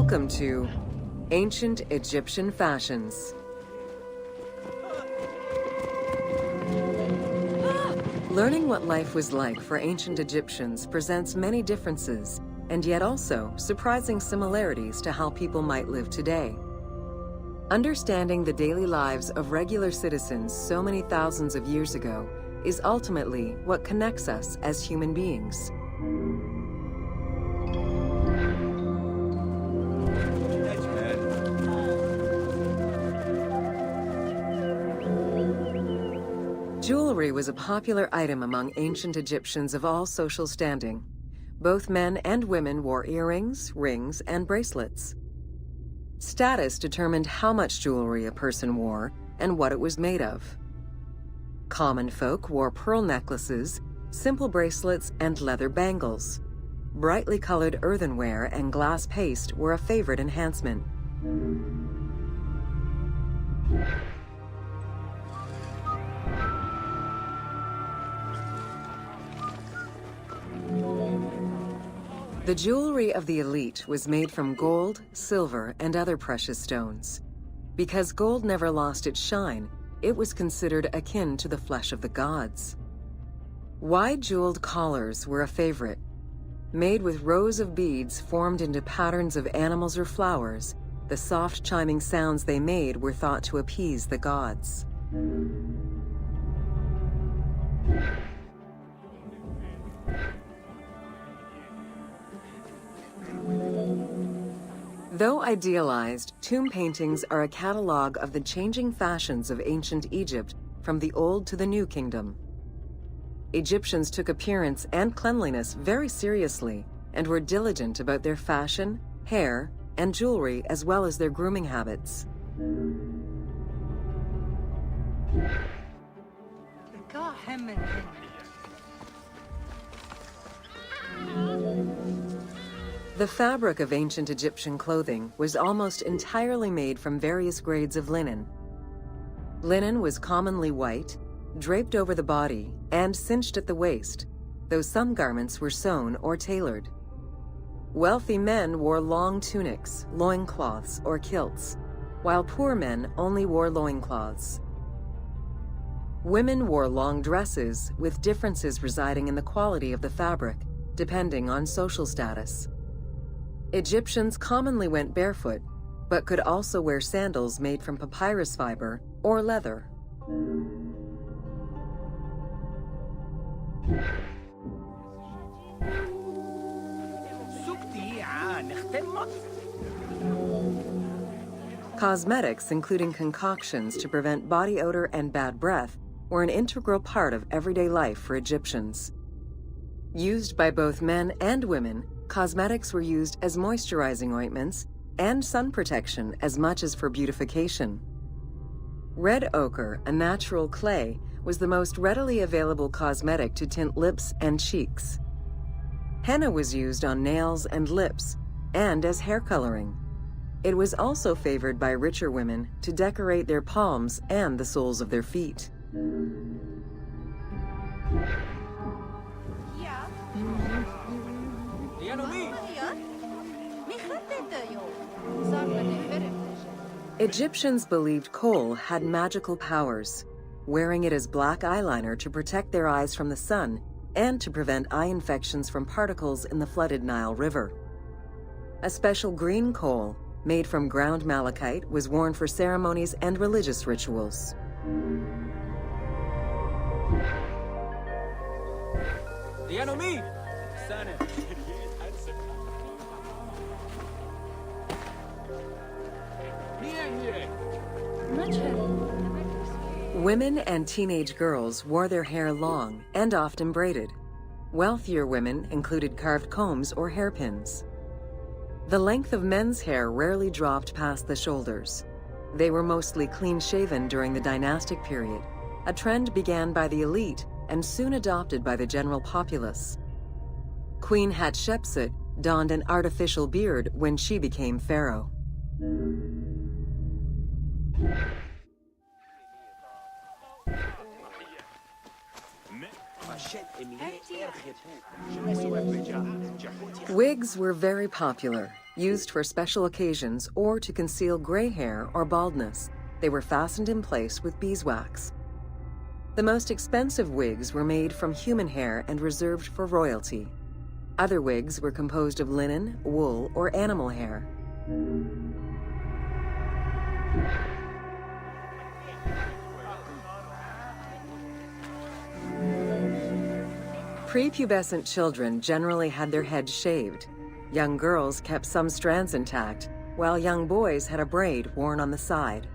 Welcome to Ancient Egyptian Fashions. Learning what life was like for ancient Egyptians presents many differences, and yet also surprising similarities to how people might live today. Understanding the daily lives of regular citizens so many thousands of years ago is ultimately what connects us as human beings. Jewelry was a popular item among ancient Egyptians of all social standing. Both men and women wore earrings, rings, and bracelets. Status determined how much jewelry a person wore and what it was made of. Common folk wore pearl necklaces, simple bracelets, and leather bangles. Brightly colored earthenware and glass paste were a favorite enhancement. The jewelry of the elite was made from gold, silver, and other precious stones. Because gold never lost its shine, it was considered akin to the flesh of the gods. Wide jeweled collars were a favorite. Made with rows of beads formed into patterns of animals or flowers, the soft chiming sounds they made were thought to appease the gods. Though idealized, tomb paintings are a catalog of the changing fashions of ancient Egypt from the Old to the New Kingdom. Egyptians took appearance and cleanliness very seriously and were diligent about their fashion, hair, and jewelry as well as their grooming habits. The fabric of ancient Egyptian clothing was almost entirely made from various grades of linen. Linen was commonly white, draped over the body, and cinched at the waist, though some garments were sewn or tailored. Wealthy men wore long tunics, loincloths, or kilts, while poor men only wore loincloths. Women wore long dresses, with differences residing in the quality of the fabric, depending on social status. Egyptians commonly went barefoot, but could also wear sandals made from papyrus fiber or leather. Cosmetics, including concoctions to prevent body odor and bad breath, were an integral part of everyday life for Egyptians. Used by both men and women, cosmetics were used as moisturizing ointments and sun protection as much as for beautification. Red ochre, a natural clay, was the most readily available cosmetic to tint lips and cheeks. Henna was used on nails and lips, and as hair coloring. It was also favored by richer women to decorate their palms and the soles of their feet. Egyptians believed kohl had magical powers, wearing it as black eyeliner to protect their eyes from the sun and to prevent eye infections from particles in the flooded Nile River. A special green kohl, made from ground malachite, was worn for ceremonies and religious rituals. Women and teenage girls wore their hair long and often braided. Wealthier women included carved combs or hairpins. The length of men's hair rarely dropped past the shoulders. They were mostly clean-shaven during the dynastic period, a trend began by the elite and soon adopted by the general populace. Queen Hatshepsut donned an artificial beard when she became pharaoh. Wigs were very popular, Used for special occasions or to conceal gray hair or baldness, they were fastened in place with beeswax. The most expensive wigs were made from human hair and reserved for royalty. Other wigs were composed of linen, wool, or animal hair. Prepubescent children generally had their heads shaved. Young girls kept some strands intact, while young boys had a braid worn on the side.